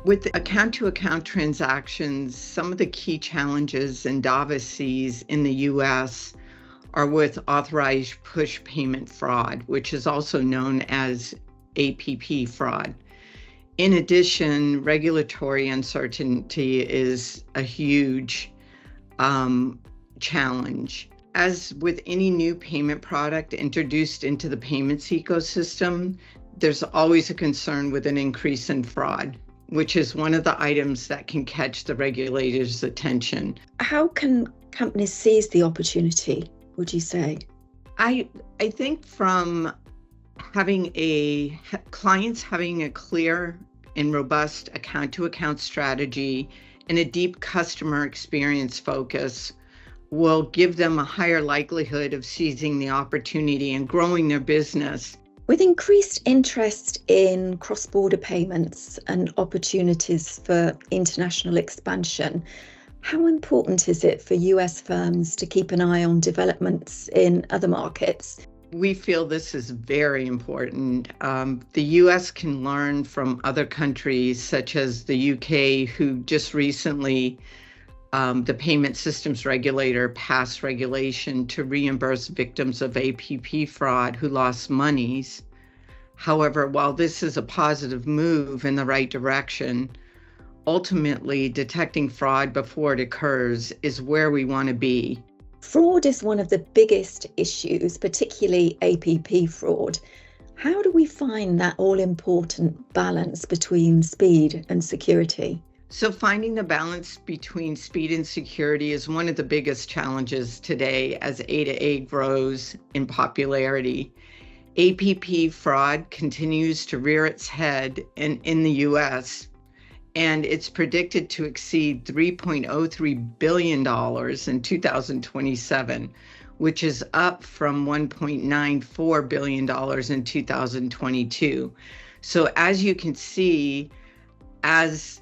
With account-to-account transactions, some of the key challenges Endava sees in the U.S. are with authorized push payment fraud, which is also known as APP fraud. In addition, regulatory uncertainty is a huge challenge. As with any new payment product introduced into the payments ecosystem, there's always a concern with an increase in fraud, which is one of the items that can catch the regulators' attention. How can companies seize the opportunity, would you say? I think from clients having a clear and robust account-to-account strategy and a deep customer experience focus will give them a higher likelihood of seizing the opportunity and growing their business. With increased interest in cross-border payments and opportunities for international expansion, how important is it for US firms to keep an eye on developments in other markets? We feel this is very important. The US can learn from other countries such as the UK, who just recently, the payment systems regulator passed regulation to reimburse victims of APP fraud who lost monies. However, while this is a positive move in the right direction, ultimately detecting fraud before it occurs is where we want to be. Fraud is one of the biggest issues, particularly APP fraud. How do we find that all-important balance between speed and security? So finding the balance between speed and security is one of the biggest challenges today as A2A grows in popularity. APP fraud continues to rear its head in the US, and it's predicted to exceed $3.03 billion in 2027, which is up from $1.94 billion in 2022. So as you can see, as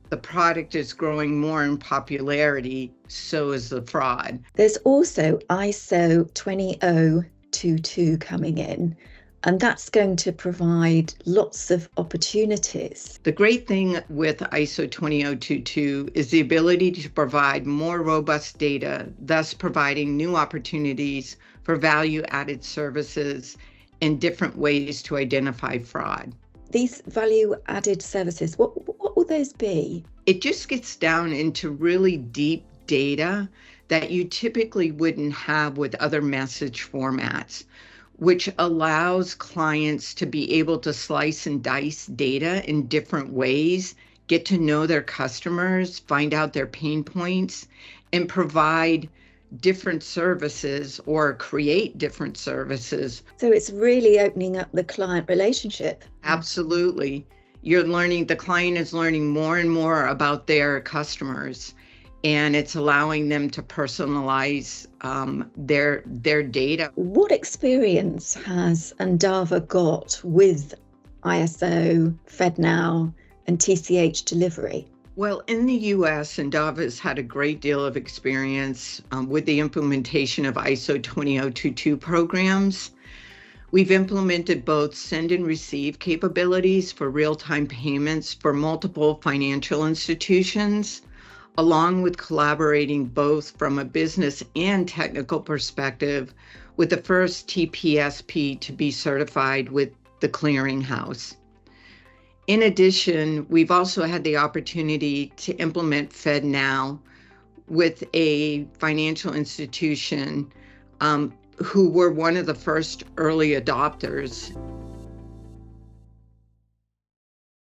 the product is growing more in popularity, so is the fraud. There's also ISO 20022 coming in, and that's going to provide lots of opportunities. The great thing with ISO 20022 is the ability to provide more robust data, thus providing new opportunities for value-added services and different ways to identify fraud. These value-added services, what will those be? It just gets down into really deep data that you typically wouldn't have with other message formats, which allows clients to be able to slice and dice data in different ways, get to know their customers, find out their pain points, and provide different services or create different services. So it's really opening up the client relationship. Absolutely. The client is learning more and more about their customers, and it's allowing them to personalize their data. What experience has Endava got with ISO, FedNow, and TCH delivery? Well, in the US, Endava has had a great deal of experience with the implementation of ISO 20022 programs. We've implemented both send and receive capabilities for real-time payments for multiple financial institutions, along with collaborating both from a business and technical perspective with the first TPSP to be certified with the clearinghouse. In addition, we've also had the opportunity to implement FedNow with a financial institution who were one of the first early adopters.